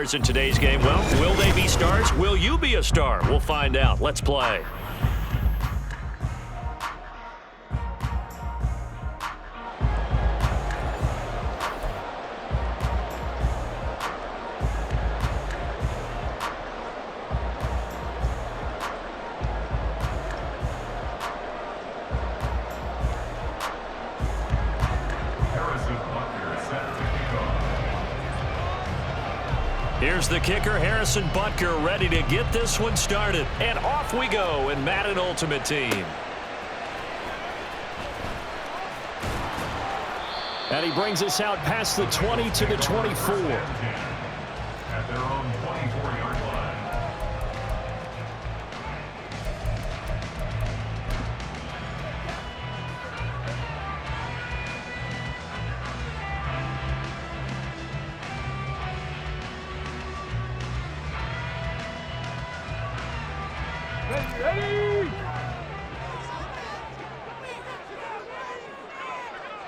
stars in today's game. Well, will they be stars? Will you be a star? We'll find out. Let's play. Here's the kicker, Harrison Butker, ready to get this one started. And off we go in Madden Ultimate Team. And he brings us out past the 20 to the 24. At their own 24-yard line. Ready!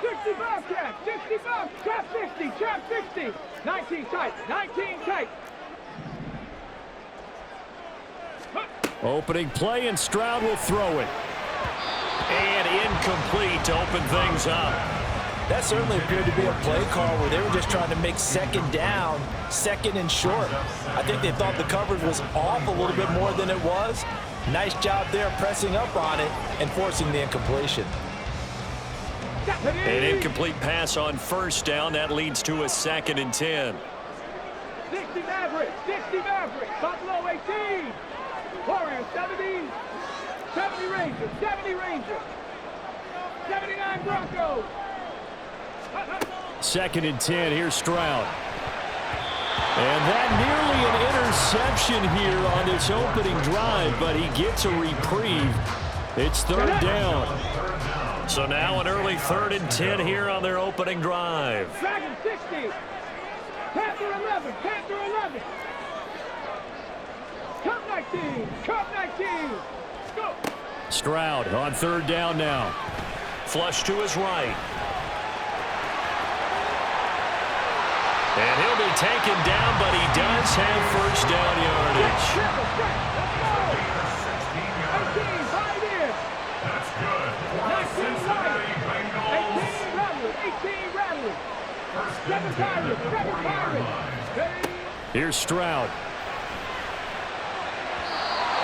65 cap, 65, trap 60, trap 60, 19 tight, 19 tight. Opening play, and Stroud will throw it. And incomplete to open things up. That certainly appeared to be a play call where they were just trying to make second down, second and short. I think they thought the coverage was off a little bit more than it was. Nice job there pressing up on it and forcing the incompletion. An incomplete pass on first down. That leads to a 2nd and 10. 60 Maverick, 60 Maverick, Buffalo 18. Warriors 70, 70 Rangers, 70 Rangers, 79 Broncos. 2nd and 10. Here's Stroud. And that nearly an interception here on this opening drive, but he gets a reprieve. It's 3rd down. So now an early 3rd and 10 here on their opening drive. Dragon 60. Panther 11, Panther 11. Cup 19, Cup 19. Go. Stroud on 3rd down now. Flush to his right. And he'll be taken down, but he does have first down yardage. 18, hide in. That's good. 19 Lions. 18 Rattlers, 18 Rattlers. 7 Pirates, 7 Pirates. Here's Stroud.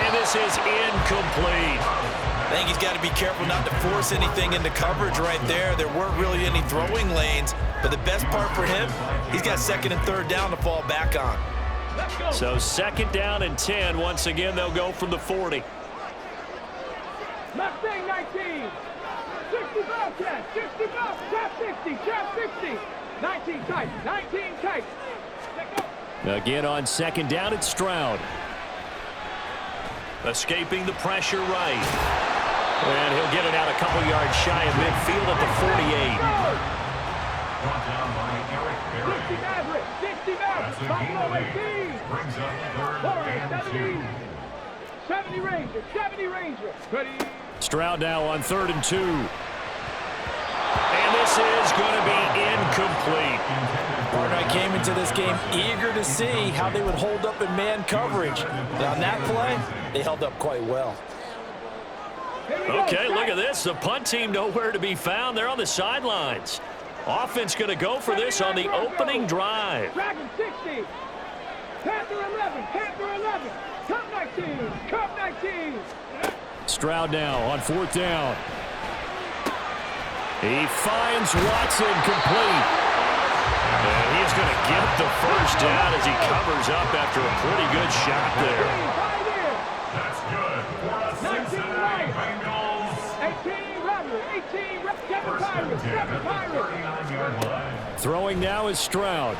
And this is incomplete. I think he's got to be careful not to force anything into coverage right there. There weren't really any throwing lanes, but the best part for him, he's got 2nd and 3rd down to fall back on. So 2nd down and 10. Once again, they'll go from the 40. Mustang 19. 60 Bobcat, 60 Bob, trap 60, trap 60. 19 tight, 19 tight. Again on 2nd down, it's Stroud. Escaping the pressure right. And he'll get it out a couple yards shy of midfield at the 48. Brought down by Eric Berry. 60 Maverick, 60 Maverick, Buffalo 18. Brings up 3rd Warriors and 70, 70 Rangers, 70 Rangers. Ready. Stroud now on 3rd and 2. And this is going to be incomplete. Partner, I came into this game eager to see how they would hold up in man coverage. And on that play, they held up quite well. Okay, look at this. The punt team nowhere to be found. They're on the sidelines. Offense going to go for this on the opening drive. Dragon 60. Panther 11, Panther 11. Cup 19, Cup 19. Stroud now on 4th down. He finds Watson complete. And he's going to get the first down as he covers up after a pretty good shot there. That's good. For the Cincinnati Bengals. 18 Rattler, 18 7 Pirates, 7 Pirates. 39-yard line. Throwing now is Stroud.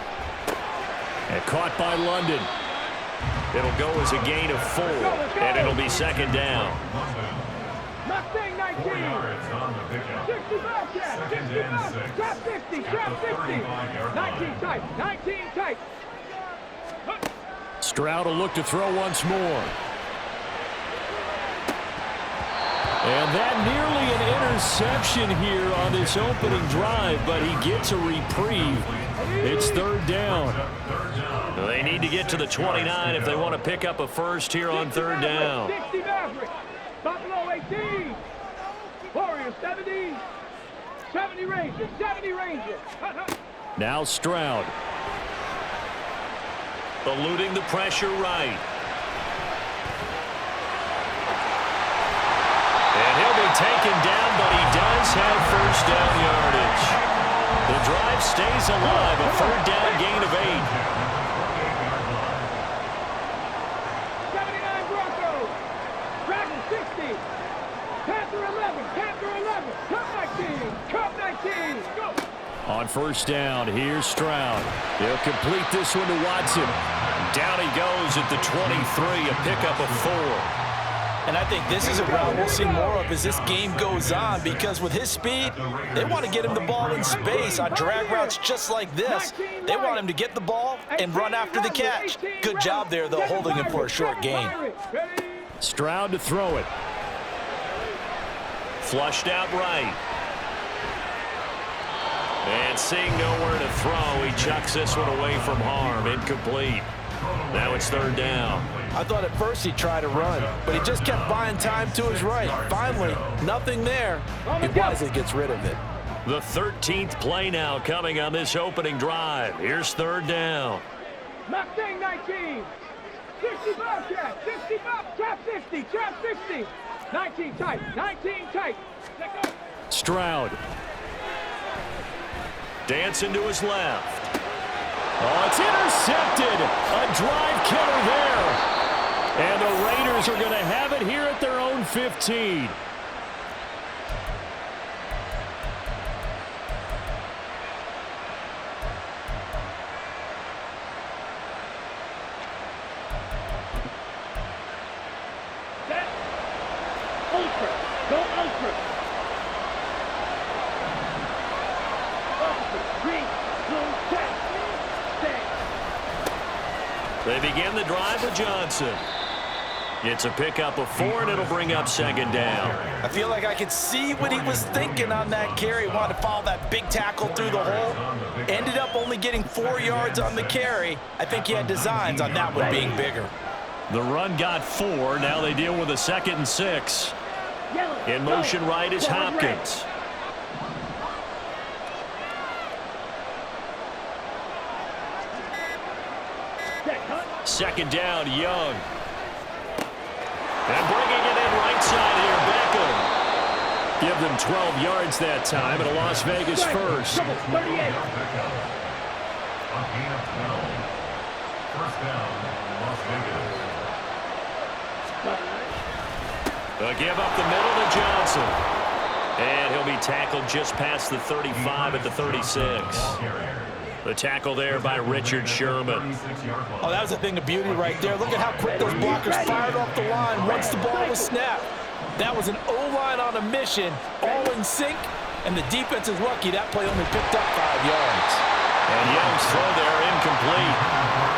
And caught by London. It'll go as a gain of 4, and it'll be 2nd down. Mustang 19. 4 yards on the pickup. 60 Bobcat, 60 Bob, trap 60, trap 60. 19 tight, 19 tight. Stroud will look to throw once more. And that nearly an interception here on this opening drive, but he gets a reprieve. It's 3rd down. 3rd down. They need to get to the 29 if they want to pick up a first here on third down. 60 Mavericks. Buffalo 18. Warriors 70. 70 Rangers. 70 Rangers. Now Stroud. Eluding the pressure right. And he'll be taken down, but he does have first down yardage. The drive stays alive. A third down gain of 8. 79 Broncos. Dragons 60. Panther 11. Panther 11. Cup 19. Cup 19. Go. On first down, here's Stroud. He'll complete this one to Watson. Down he goes at the 23, a pickup of 4. And I think this is a route we'll see more of as this game goes on, because with his speed, they want to get him the ball in space on drag routes just like this. They want him to get the ball and run after the catch. Good job there, though, holding him for a short gain. Stroud to throw it. Flushed out right. And seeing nowhere to throw, he chucks this one away from harm. Incomplete. Now it's third down. I thought at first he'd try to run, but he just kept buying time to his right. Finally, nothing there. He wisely gets rid of it. The 13th play now coming on this opening drive. Here's third down. Mustang 19. 60 Bobcat. 60 Bob. Trap 50. Trap 50. 19 tight. 19 tight. Stroud. Dancing to his left. Oh, it's intercepted. A drive killer there. And the Raiders are going to have it here at their own 15. Set. Ultra. Go ultra. Green. Blue. Set. They begin the drive with Johnson. It's a pickup of 4, and it'll bring up second down. I feel like I could see what he was thinking on that carry. Wanted to follow that big tackle through the hole. Ended up only getting 4 yards on the carry. I think he had designs on that one being bigger. The run got 4. Now they deal with a 2nd and 6. In motion right is Hopkins. Second down, Young. And bringing it in right side here, Beckham. Give them 12 yards that time, and a Las Vegas first. 38. On gain of 12. First down, Las Vegas. A give up the middle to Johnson. And he'll be tackled just past the 35 at the 36. The tackle there by Richard Sherman. Oh, that was a thing of beauty right there. Look at how quick those blockers fired off the line once the ball was snapped. That was an O-line on a mission, all in sync, and the defense is lucky that play only picked up 5 yards. And Young's throw there incomplete.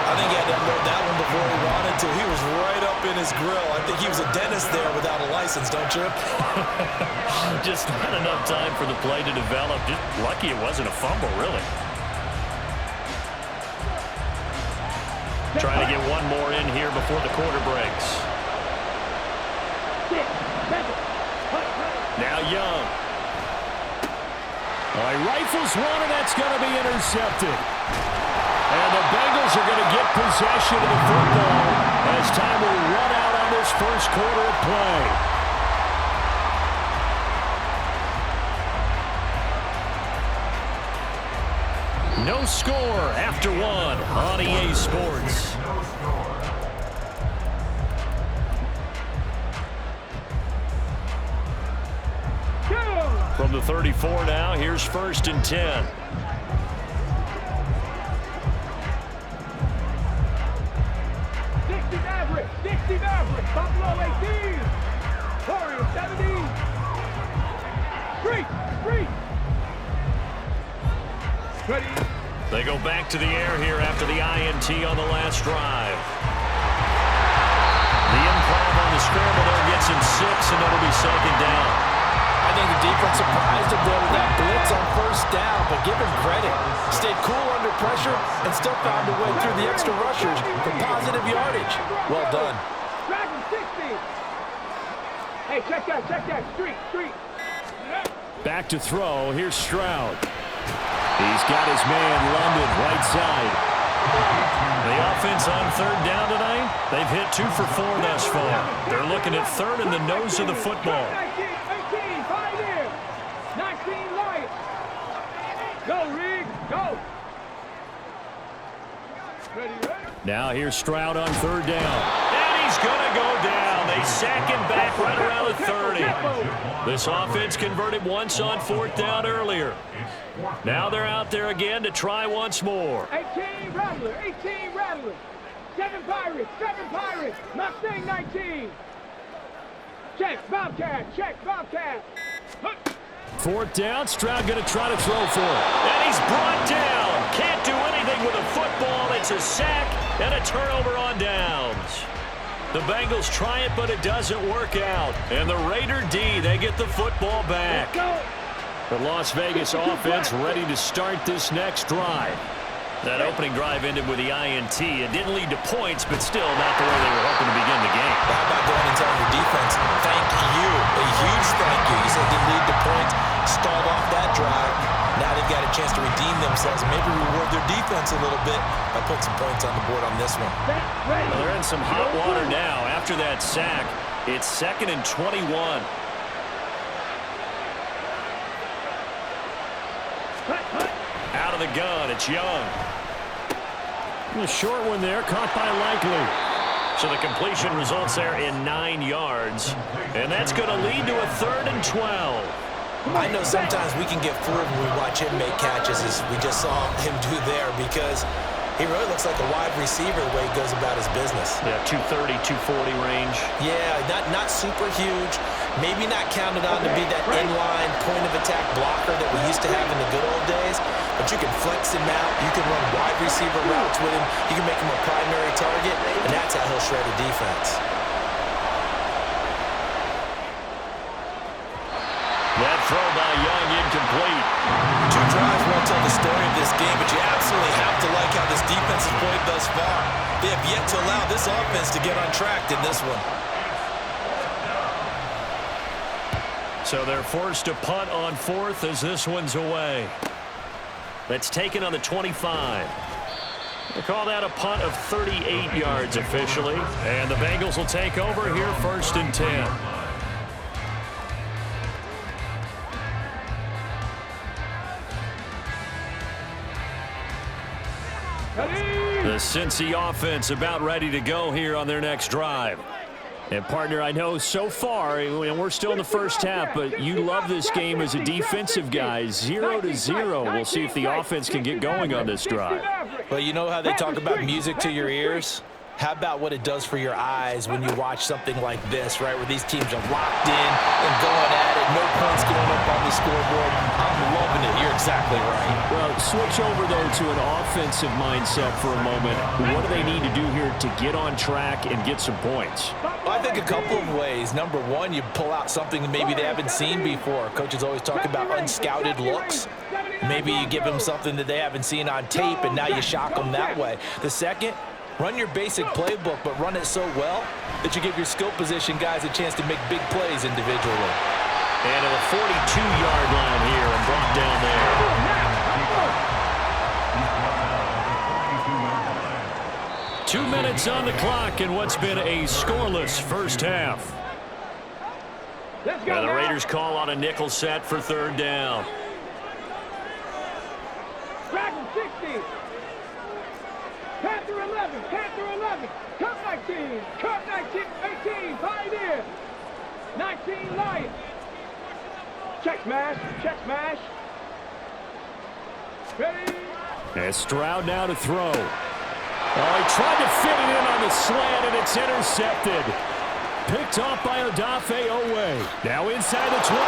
I think he had to unload that one before he wanted to. He was right up in his grill. I think he was a dentist there without a license, don't you? Just not enough time for the play to develop. Just lucky it wasn't a fumble, really. Trying to get one more in here before the quarter breaks. Now Young. He rifles one, and that's going to be intercepted. And the Bengals are going to get possession of the football as time will run out on this first quarter of play. No score after 1 on EA Sports. From the 34 now, here's first and 10. Buffalo 18. Warriors 17. Street. Ready. They go back to the air here after the INT on the last drive. The improv on the scramble there gets him 6, and it'll be second down. I think the defense surprised him there with that blitz on first down, but give him credit. Stayed cool under pressure and still found a way through the extra rushers for positive yardage. Well done. Dragon 60. Hey, check that. Street. Back to throw. Here's Stroud. He's got his man London right side. The offense on third down tonight, they've hit 2 for 4 thus far. They're looking at third in the nose of the football. 18, 5 in. 19 light. Go, Reed, go. Ready. Now here's Stroud on third down. And he's going to go down. They sack him back right around the 30. This offense converted once on fourth down earlier. Now they're out there again to try once more. 18 Rattler. 7 Pirates. Mustang 19. Check, Bobcat. Fourth down, Stroud going to try to throw for it. And he's brought down. Can't do anything with a football. It's a sack and a turnover on downs. The Bengals try it, but it doesn't work out. And the Raider D, they get the football back. The Las Vegas offense ready to start this next drive. That opening drive ended with the INT. It didn't lead to points, but still not the way they were hoping to begin the game. How about going and telling your defense, thank you, a huge thank you. You said it didn't lead to points, stalled off that drive. Now they've got a chance to redeem themselves and maybe reward their defense a little bit by putting some points on the board on this one. Well, they're in some hot water now. After that sack, it's 2nd and 21. Out of the gun, it's Young. The short one there, caught by Likely. So the completion results there in 9 yards. And that's going to lead to a 3rd and 12. I know sometimes we can get fooled when we watch him make catches, as we just saw him do there, because he really looks like a wide receiver the way he goes about his business. Yeah, 230, 240 range. Yeah, not super huge. Maybe not counted on to be that inline point-of-attack blocker that we used to have in the good old days, but you can flex him out. You can run wide receiver routes with him. You can make him a primary target, and that's how he'll shred a defense. That throw by Young incomplete. 2 drives won't tell the story of this game, but you absolutely have to like how this defense has played thus far. They have yet to allow this offense to get on track in this one. So they're forced to punt on 4th as this one's away. That's taken on the 25. They call that a punt of 38 yards officially. And the Bengals will take over here 1st and 10. The Cincy offense about ready to go here on their next drive. And, partner, I know so far, and we're still in the first half, but you love this game as a defensive guy. 0-0. We'll see if the offense can get going on this drive. Well, you know how they talk about music to your ears? How about what it does for your eyes when you watch something like this, right, where these teams are locked in and going at it, no points going up on the scoreboard. I'm loving it. You're exactly right. Well, switch over, though, to an offensive mindset for a moment. What do they need to do here to get on track and get some points? Well, I think a couple of ways. Number one, you pull out something that maybe they haven't seen before. Coaches always talk about unscouted looks. Maybe you give them something that they haven't seen on tape, and now you shock them that way. The second, run your basic playbook, but run it so well that you give your skill position guys a chance to make big plays individually. And at the 42-yard line here and brought down there. 2 minutes on the clock in what's been a scoreless first half. And the Raiders call on a nickel set for 3rd down. Dragon 60. Panther 11. Cut 19. 18. 5 in. 19 light. Check smash. Ready. And Stroud now to throw. Oh, he tried to fit it in on the slant, and it's intercepted. Picked off by Odafe Owe. Now inside the 25.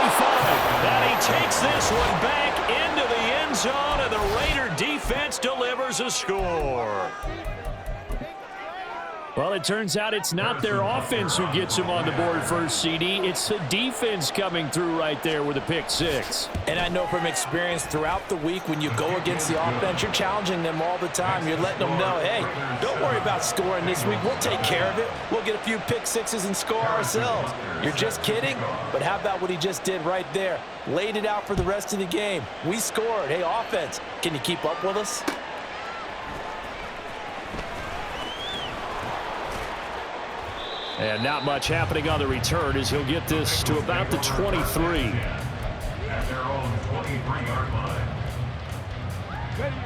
And he takes this one back into the end zone, and the Raider defense delivers a score. Well, it turns out it's not their offense who gets them on the board first, CD. It's the defense coming through right there with a pick six. And I know from experience throughout the week when you go against the offense, you're challenging them all the time. You're letting them know, hey, don't worry about scoring this week. We'll take care of it. We'll get a few pick sixes and score ourselves. You're just kidding? But how about what he just did right there? Laid it out for the rest of the game. We scored. Hey, offense, can you keep up with us? And not much happening on the return as he'll get this to about the 23. At their own 23-yard line.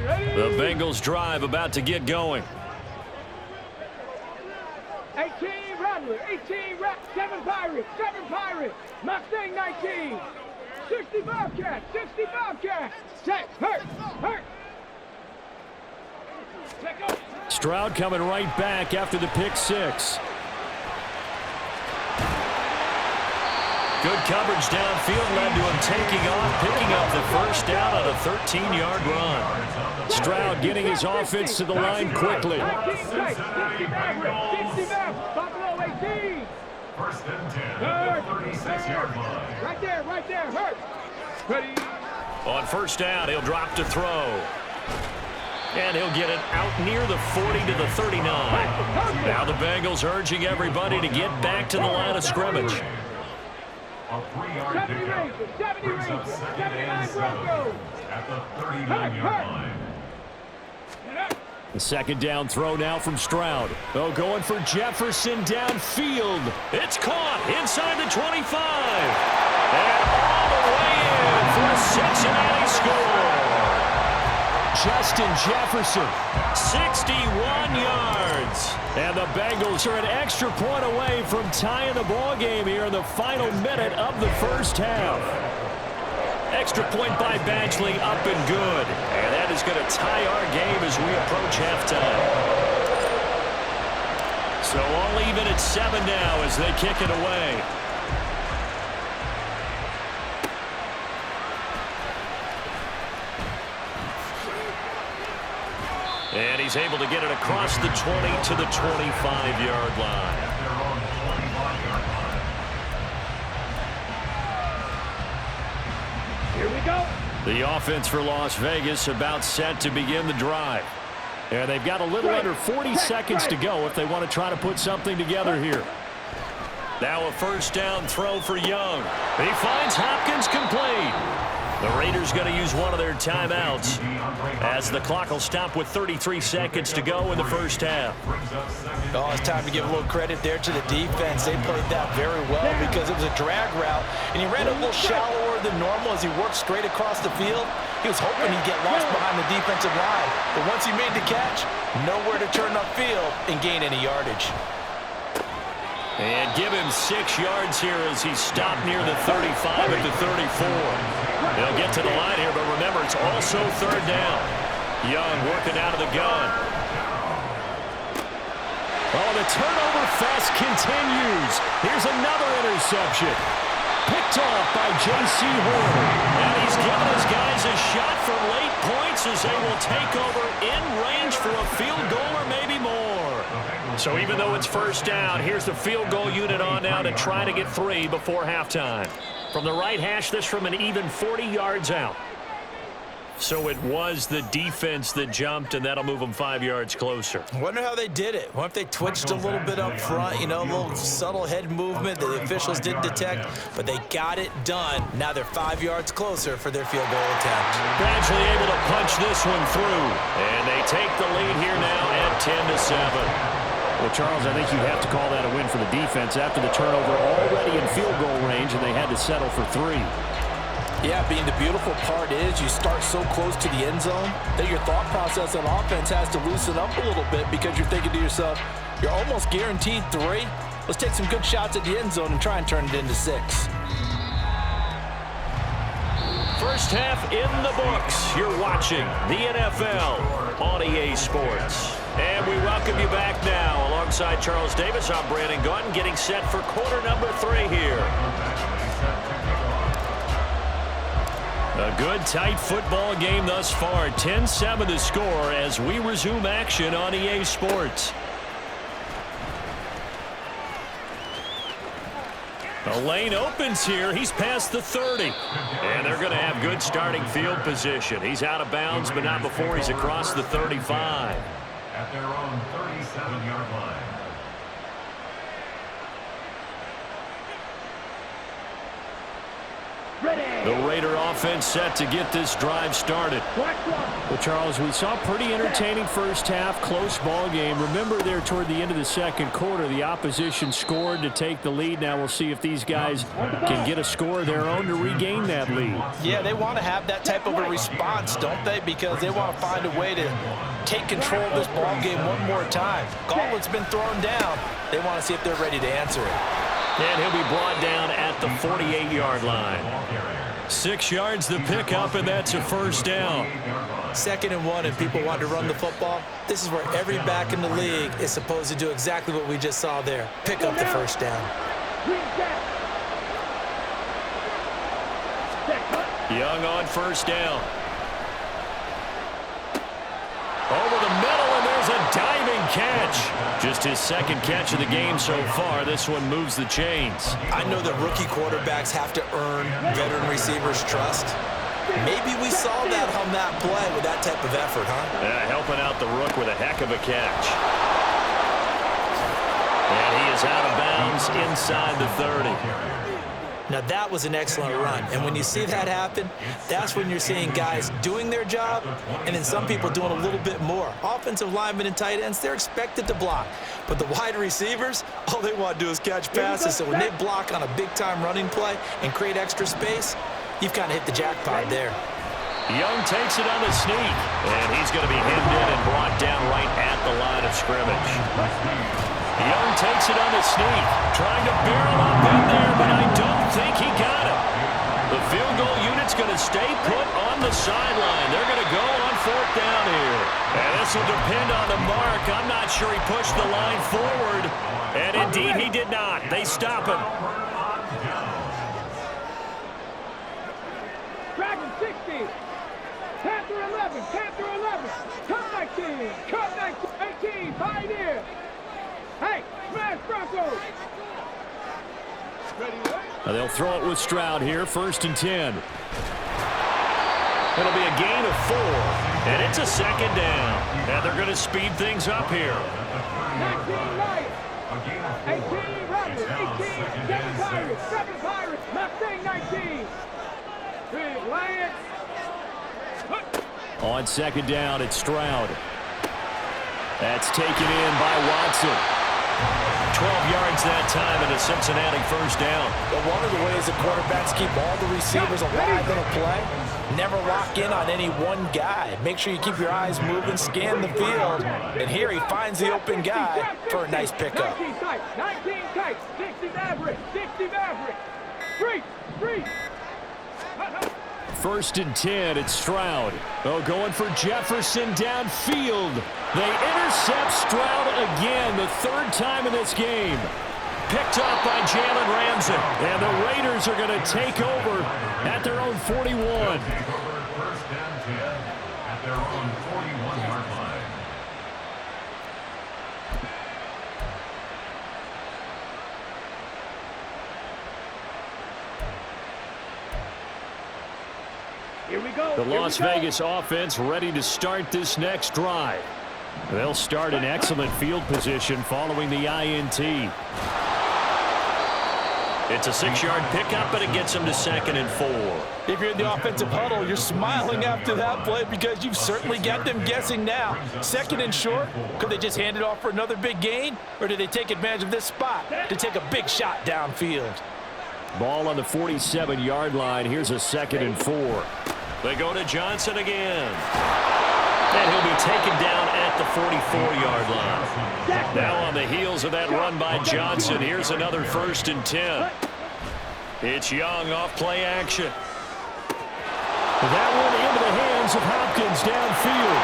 Ready? The Bengals drive about to get going. 18 Rattler, 18 Rat, 7 Pirates, Mustang 19, 60 Bobcats, set, hurt. Stroud coming right back after the pick six. Good coverage downfield led to him taking off, picking up the first down on a 13-yard run. Stroud getting his offense to the line quickly. 19 tight, 60 back, Buffalo 18. First and 10 at the 36-yard line. Right there, hurt. Ready? On first down, he'll drop to throw. And he'll get it out near the 40 to the 39. Now the Bengals urging everybody to get back to the line of scrimmage. A 3-yard pickup. 70 Rangers, 79 Broncos. At the 39-yard line. The second down throw now from Stroud. Oh, going for Jefferson downfield. It's caught inside the 25. And all the way in for a Cincinnati score. Justin Jefferson, 61 yards. And the Bengals are an extra point away from tying the ball game here in the final minute of the first half. Extra point by Badgley up and good. And that is going to tie our game as we approach halftime. So all even at 7 now as they kick it away. And he's able to get it across the 20 to the 25-yard line. Here we go. The offense for Las Vegas about set to begin the drive. And they've got a little under 40 seconds to go if they want to try to put something together here. Now a first down throw for Young. He finds Hopkins complete. The Raiders going to use one of their timeouts as the clock will stop with 33 seconds to go in the first half. Oh, it's time to give a little credit there to the defense. They played that very well because it was a drag route, and he ran a little shallower than normal as he worked straight across the field. He was hoping he'd get lost behind the defensive line, but once he made the catch, nowhere to turn upfield and gain any yardage. And give him 6 yards here as he stopped near the 35 at the 34. They'll get to the line here, but remember, it's also third down. Young working out of the gun. Oh, the turnover fest continues. Here's another interception. Picked off by J.C. Horn. And he's given his guys a shot for late points as they will take over in range for a field goal or maybe more. So even though it's first down, here's the field goal unit on now to try to get 3 before halftime. From the right hash, this from an even 40 yards out. So it was the defense that jumped, and that'll move them 5 yards closer. Wonder how they did it. What if they twitched a little bit up front, you know, a little subtle head movement that the officials didn't detect, but they got it done. Now they're 5 yards closer for their field goal attempt. Gradually able to punch this one through, and they take the lead here now at 10-7. Well, Charles, I think you have to call that a win for the defense after the turnover already in field goal range, and they had to settle for 3. Yeah, being the beautiful part is you start so close to the end zone that your thought process on offense has to loosen up a little bit because you're thinking to yourself, you're almost guaranteed 3. Let's take some good shots at the end zone and try and turn it into 6. First half in the books. You're watching the NFL on EA Sports. And we welcome you back now. Alongside Charles Davis, I'm Brandon Gautin, getting set for quarter number 3 here. A good, tight football game thus far. 10-7 the score as we resume action on EA Sports. The lane opens here. He's past the 30. And they're going to have good starting field position. He's out of bounds, but not before he's across the 35. At their own 37-yard line. The Raider offense set to get this drive started. Well, Charles, we saw a pretty entertaining first half, close ball game. Remember there toward the end of the second quarter, the opposition scored to take the lead. Now we'll see if these guys can get a score of their own to regain that lead. Yeah, they want to have that type of a response, don't they? Because they want to find a way to take control of this ball game one more time. Gauntlet's been thrown down. They want to see if they're ready to answer it. And he'll be brought down at the 48-yard line. 6 yards the pickup, and that's a first down. 2nd and 1, and people want to run the football. This is where every back in the league is supposed to do exactly what we just saw there. Pick up the first down. Young on first down. Over the middle, and there's a diving catch. Just his second catch of the game so far. This one moves the chains. I know that rookie quarterbacks have to earn veteran receivers' trust. Maybe we saw that on that play with that type of effort, huh? Yeah, helping out the rook with a heck of a catch. And he is out of bounds inside the 30. Now, that was an excellent run. And when you see that happen, that's when you're seeing guys doing their job and then some people doing a little bit more. Offensive linemen and tight ends, they're expected to block. But the wide receivers, all they want to do is catch passes. So when they block on a big-time running play and create extra space, you've kind of hit the jackpot there. Young takes it on the sneak. And he's going to be hemmed in and brought down right at the line of scrimmage. Young takes it on the sneak, trying to barrel up in there, but I don't think he got it. The field goal unit's going to stay put on the sideline. They're going to go on 4th down here. And this will depend on the mark. I'm not sure he pushed the line forward. And indeed, he did not. They stop him. Dragon 60. Panther 11. Panther 11. Cut 19. Cut 19. 18. Pioneer. Hey, smash Broncos! They'll throw it with Stroud here, 1st and 10. It'll be a gain of 4, and it's a 2nd down. And they're going to speed things up here. 19 Lions, 18 Riders, 18, 7 Pirates, 7 Pirates, Mustang 19. Big Lions. On 2nd down, it's Stroud. That's taken in by Watson. 12 yards that time and a Cincinnati first down. But one of the ways the quarterbacks keep all the receivers alive in a play, never lock in on any one guy. Make sure you keep your eyes moving, scan the field, and here he finds the open guy for a nice pickup. 19 tight, 60 average, 60 average. Three. 1st and 10, it's Stroud. Oh, going for Jefferson downfield. They intercept Stroud again, the 3rd time in this game. Picked up by Jalen Ramsey. And the Raiders are going to take over at their own 41. First down 10 at their own 41-yard line. Here we go. The Las Vegas offense ready to start this next drive. They'll start in excellent field position following the INT. It's a 6-yard pickup, but it gets them to 2nd and 4. If you're in the offensive huddle, you're smiling after that play because you've certainly got them guessing now. 2nd and short, could they just hand it off for another big gain? Or did they take advantage of this spot to take a big shot downfield? Ball on the 47-yard line. Here's a 2nd and 4. They go to Johnson again. And he'll be taken down at the 44-yard line. Now on the heels of that run by Johnson, here's another 1st and 10. It's Young off play action. That one into the hands of Hopkins downfield.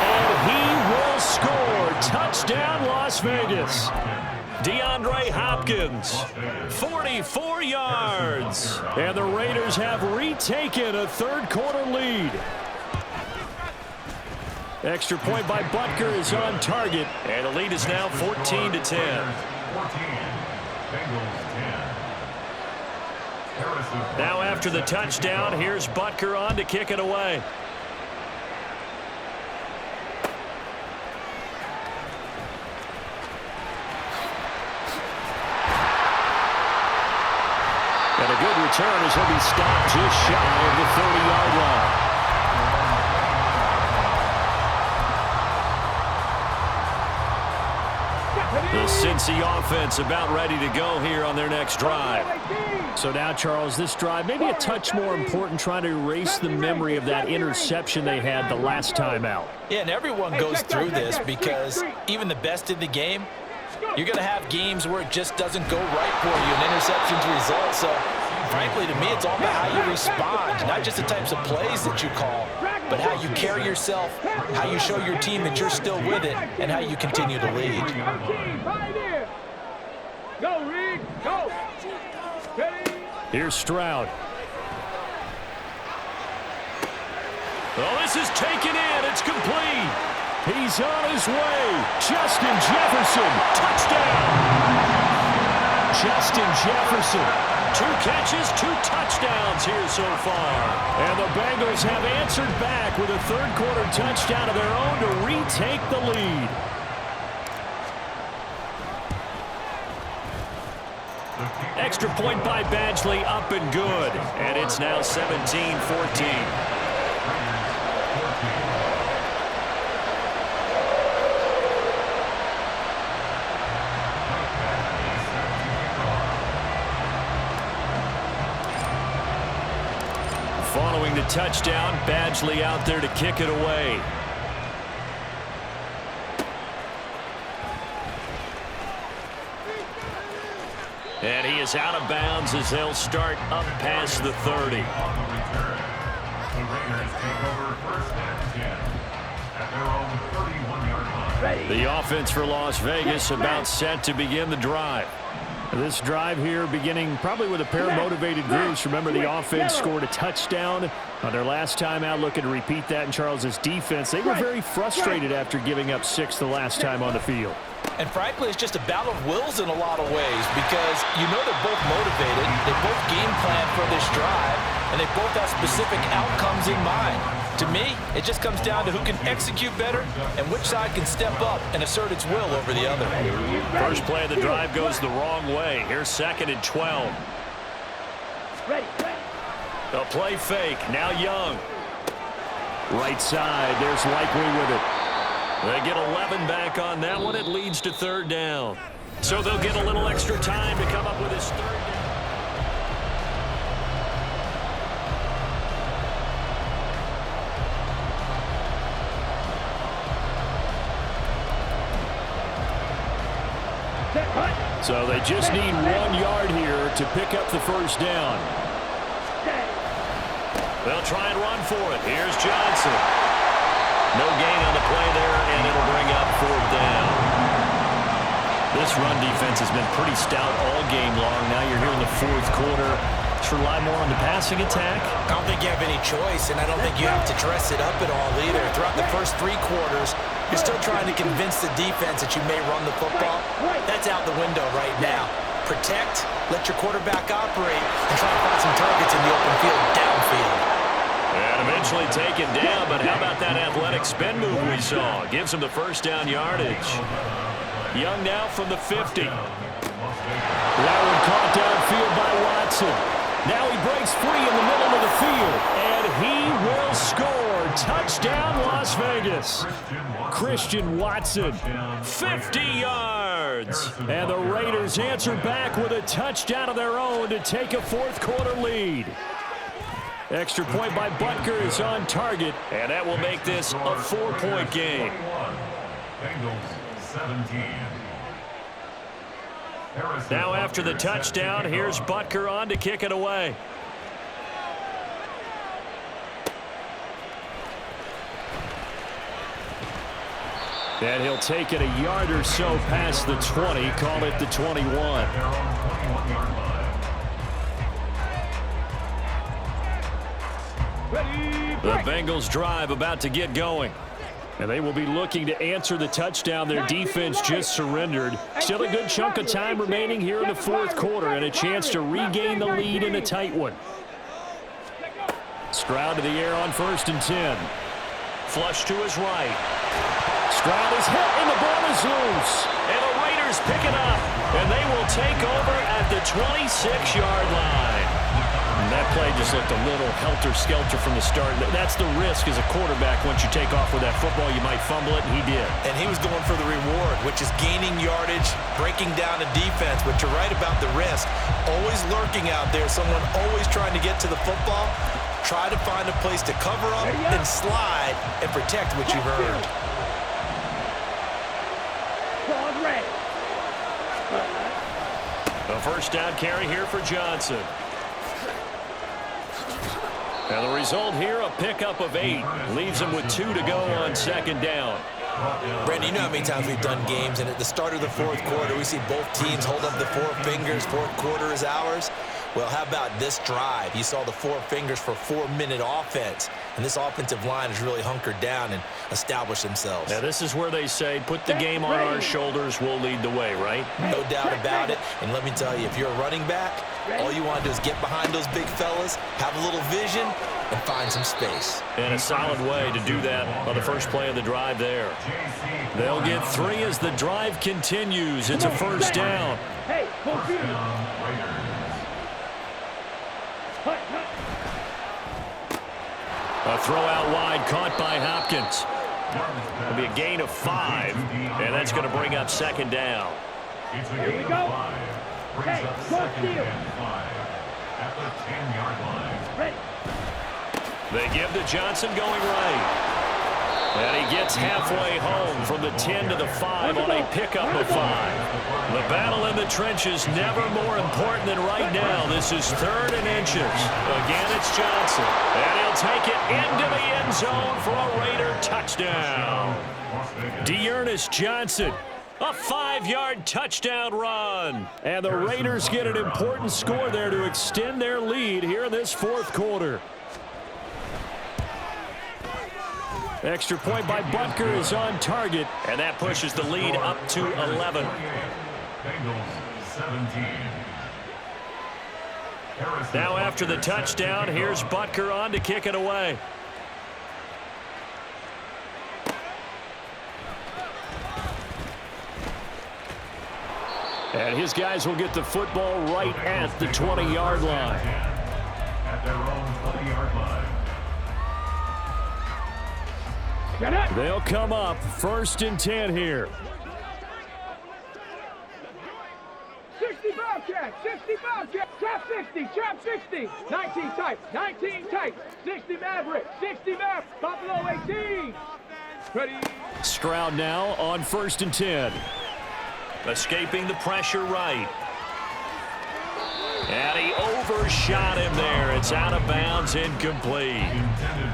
And he will score. Touchdown, Las Vegas. DeAndre Hopkins, 44 yards. And the Raiders have retaken a 3rd quarter lead. Extra point by Butker is on target. And the lead is now 14-10. 14. Bengals 10. Now after the touchdown, here's Butker on to kick it away. And a good return as he'll be stopped just shy of the 30-yard line. The Cincy offense about ready to go here on their next drive. So now, Charles, this drive maybe a touch more important, trying to erase the memory of that interception they had the last time out. Yeah, and everyone goes through this because even the best in the game, you're going to have games where it just doesn't go right for you, and interceptions result. So, frankly, to me, it's all about how you respond, not just the types of plays that you call, but how you carry yourself, how you show your team that you're still with it, and how you continue to lead. Go, Reed, go. Here's Stroud. Oh, this is taken in. It's complete. He's on his way. Justin Jefferson, touchdown. Justin Jefferson, 2 catches, 2 touchdowns here so far. And the Bengals have answered back with a third-quarter touchdown of their own to retake the lead. Extra point by Badgley, up and good. And it's now 17-14. Following the touchdown, Badgley out there to kick it away. And he is out of bounds as they'll start up past the 30. The Raiders take over first and 10 at their own 31-yard line. The offense for Las Vegas about set to begin the drive. This drive here beginning probably with a pair of motivated groups. Remember, the offense scored a touchdown on their last time out, looking to repeat that in Charles's defense. They were very frustrated after giving up 6 the last time on the field. And frankly, it's just a battle of wills in a lot of ways because you know they're both motivated, they both game plan for this drive, and they both have specific outcomes in mind. To me, it just comes down to who can execute better and which side can step up and assert its will over the other. First play of the drive goes the wrong way. Here's 2nd and 12. A play fake. Now Young. Right side. There's Likely with it. They get 11 back on that one. It leads to 3rd down. So they'll get a little extra time to come up with his 3rd down. So they just need 1 yard here to pick up the first down. They'll try and run for it. Here's Johnson. No gain on the play there, and it'll bring up 4th down. This run defense has been pretty stout all game long. Now you're here in the 4th quarter. Just rely more on the passing attack. I don't think you have any choice, and I don't think you have to dress it up at all either. Throughout the first 3 quarters, you're still trying to convince the defense that you may run the football. That's out the window right now. Protect, let your quarterback operate, and try to find some targets in the open field downfield. And eventually taken down, but how about that athletic spin move we saw? Gives him the first down yardage. Young now from the 50. That one caught downfield by Watson. Now he breaks free in the middle of the field, and he will score. Touchdown, Las Vegas. Christian Watson, 50 yards. And the Raiders answer back with a touchdown of their own to take a 4th quarter lead. Extra point by Butker is on target, and that will make this a 4-point game. Bengals 17. Now after the touchdown, here's Butker on to kick it away. And he'll take it a yard or so past the 20, call it the 21. The Bengals drive about to get going. And they will be looking to answer the touchdown their defense just surrendered. Still a good chunk of time remaining here in the fourth quarter and a chance to regain the lead in a tight one. Stroud to the air on 1st and 10. Flush to his right. Stroud is hit and the ball is loose. And the Raiders pick it up. And they will take over at the 26-yard line. And that play just looked a little helter-skelter from the start. That's the risk as a quarterback. Once you take off with that football, you might fumble it, and he did. And he was going for the reward, which is gaining yardage, breaking down a defense. But you're right about the risk. Always lurking out there, someone always trying to get to the football. Try to find a place to cover up and slide and protect what you've earned. A first down carry here for Johnson. And the result here, a pickup of 8. Leaves him with 2 to go on 2nd down. Brandon, you know how many times we've done games, and at the start of the fourth quarter, we see both teams hold up the 4 fingers. Fourth quarter is ours. Well, how about this drive? You saw the 4 fingers for 4-minute offense, and this offensive line has really hunkered down and established themselves. Now, this is where they say, put the game on our shoulders, we'll lead the way, right? No doubt about it. And let me tell you, if you're a running back, all you want to do is get behind those big fellas, have a little vision, and find some space. And a solid way to do that on the first play of the drive there. They'll get 3 as the drive continues. It's a first down. Hey, A throw out wide, caught by Hopkins. It'll be a gain of 5, and that's going to bring up 2nd down. Here we go. Hey, go steal. At the 10-yard line. Ready. They give to Johnson going right. And he gets halfway home from the 10 to the 5 on a pickup of 5. The battle in the trenches never more important than right now. This is 3rd and inches. Again, it's Johnson. And he'll take it into the end zone for a Raider touchdown. Dearness Johnson. A 5-yard touchdown run. And the Raiders get an important score there to extend their lead here in this fourth quarter. Extra point by Butker is on target, and that pushes the lead up to 11. Bengals 17. Now after the touchdown, here's Butker on to kick it away. And his guys will get the football right at the 20-yard line. At their own 20-yard line. They'll come up 1st and 10 here. 60 Bobcat, 60 Bobcat, trap 60, trap 60, 19 tight, 19 tight, 60 Maverick, 60 Maverick, Buffalo 18. Ready. Stroud now on 1st and 10. Escaping the pressure right. And he overshot him there. It's out of bounds, incomplete.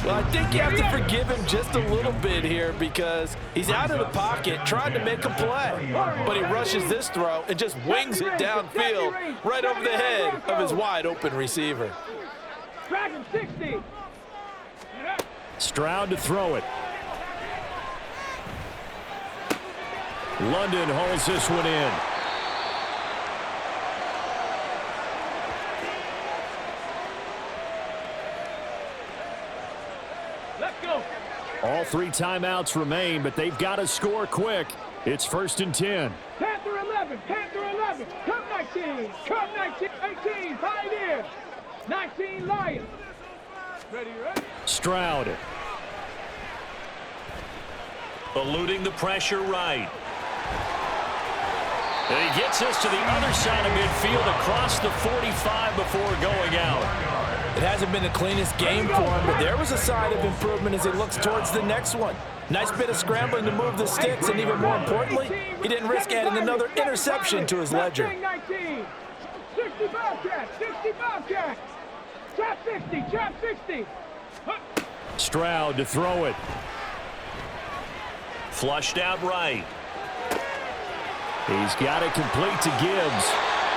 Well, I think you have to forgive him just a little bit here because he's out of the pocket trying to make a play. But he rushes this throw and just wings it downfield right over the head of his wide-open receiver. Dragon 60. Stroud to throw it. London holds this one in. All 3 timeouts remain, but they've got to score quick. It's 1st and 10. Panther 11, Panther 11, come 19, come 19, 18, Pioneer, 19, Lions. Ready, ready. Stroud. Eluding the pressure right. And he gets us to the other side of midfield across the 45 before going out. It hasn't been the cleanest game for him, but there was a sign of improvement as he looks towards the next one. Nice bit of scrambling to move the sticks, and even more importantly, he didn't risk adding another interception to his ledger. 60 Bobcat, 60 Bobcat, trap 60, trap 60. Stroud to throw it. Flushed out right. He's got it complete to Gibbs.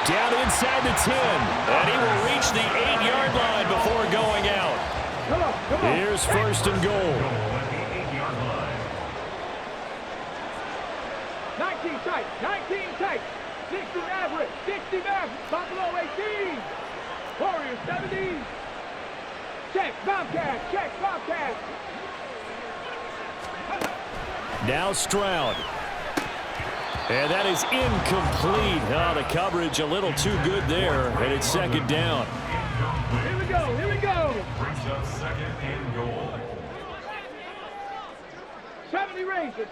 Down inside the 10. And he will reach the 8-yard line before going out. Come on. Here's 1st and goal. tight, 19 tight, 60 Maverick, 60 Maverick, Buffalo 18, Warriors 70, check, Bobcat. Now Stroud. And that is incomplete. Oh, the coverage a little too good there, and it's second down. Here we go. Brings up second and goal. 70 Rangers,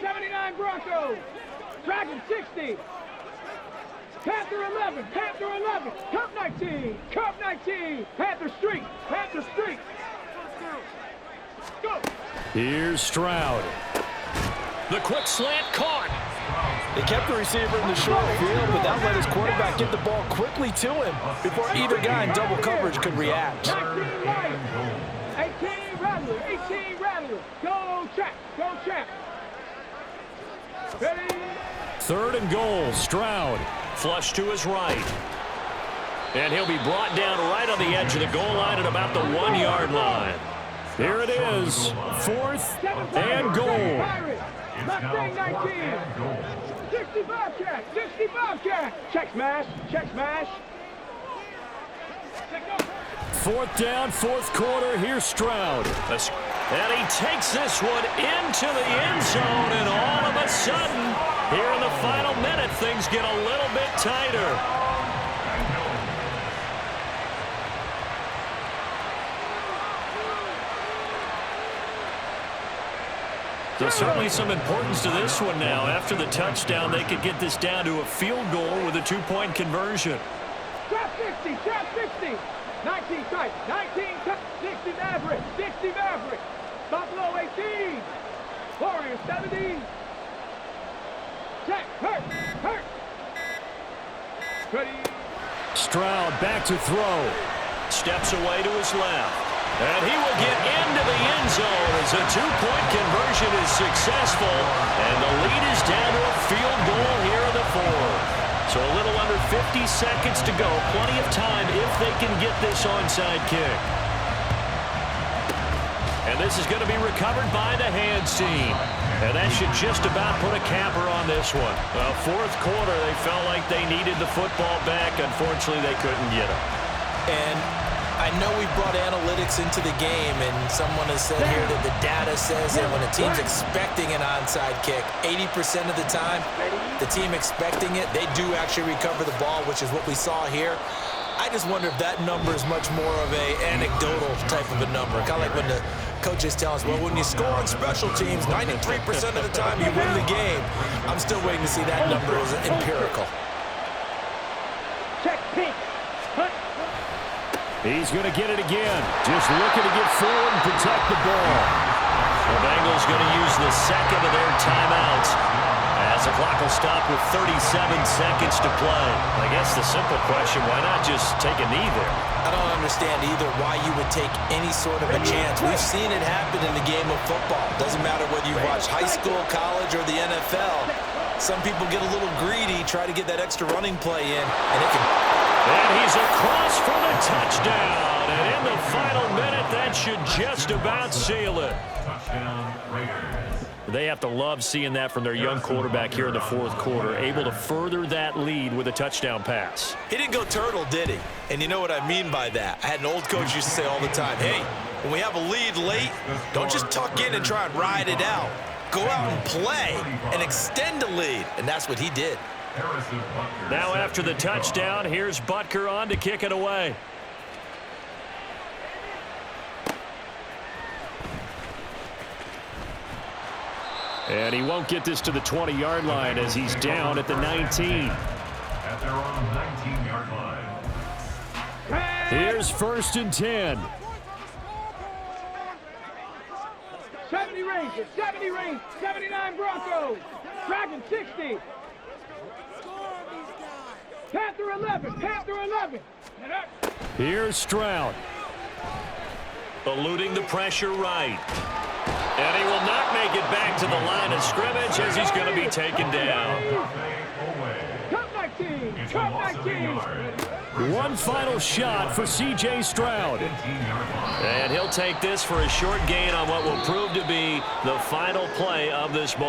79 Broncos, Dragon 60, Panther 11, Cup 19, Panther Street. Go. Here's Stroud. The quick slant caught. They kept the receiver in the short field, but that let his quarterback get the ball quickly to him before either guy in double coverage could react. 19 right, 18 Rattler, go check. Ready? Third and goal, Stroud. Flush to his right. And he'll be brought down right on the edge of the goal line at about the 1-yard line. Here it is, fourth and goal. Mustang 19, 60 Bobcat, check smash. Fourth down, fourth quarter, here's Stroud. And he takes this one into the end zone, and all of a sudden, here in the final minute, things get a little bit tighter. There's certainly some importance to this one now. After the touchdown, they could get this down to a field goal with a 2-point conversion. Trap 60, 19 tight, 60 Maverick, Buffalo 18, Warriors 70, check, hurt. Ready. Stroud back to throw. Steps away to his left. And he will get into the end zone as a 2-point conversion is successful. And the lead is down to a field goal here in the fourth. So a little under 50 seconds to go. Plenty of time if they can get this onside kick. And this is going to be recovered by the hands team. And that should just about put a capper on this one. Well, fourth quarter, they felt like they needed the football back. Unfortunately, they couldn't get it. And I know we brought analytics into the game, and someone has said here that the data says that when a team's expecting an onside kick, 80% of the time, the team expecting it, they do actually recover the ball, which is what we saw here. I just wonder if that number is much more of a anecdotal type of a number. Kind of like when the coaches tell us, well, when you score on special teams, 93% of the time you win the game. I'm still waiting to see that number as empirical. Check, pink. He's going to get it again. Just looking to get forward and protect the ball. The Bengals going to use the second of their timeouts as the clock will stop with 37 seconds to play. I guess the simple question, why not just take a knee there? I don't understand either why you would take any sort of a chance. We've seen it happen in the game of football. Doesn't matter whether you watch high school, college, or the NFL. Some people get a little greedy, try to get that extra running play in, and it can... And he's across for the touchdown. And in the final minute, that should just about seal it. Touchdown, Raiders. They have to love seeing that from their young quarterback here in the fourth quarter, able to further that lead with a touchdown pass. He didn't go turtle, did he? And you know what I mean by that. I had an old coach used to say all the time, hey, when we have a lead late, don't just tuck in and try and ride it out. Go out and play and extend the lead. And that's what he did. Now after the touchdown, here's Butker on to kick it away. And he won't get this to the 20-yard line as he's down at the 19. At their own 19-yard line. Here's first and 10. 70 Rangers, 79 Broncos, Dragon 60. Panther 11. Here's Stroud. Eluding the pressure right. And he will not make it back to the line of scrimmage as he's going to be taken down. Cup 19. One final shot for C.J. Stroud. And he'll take this for a short gain on what will prove to be the final play of this ball.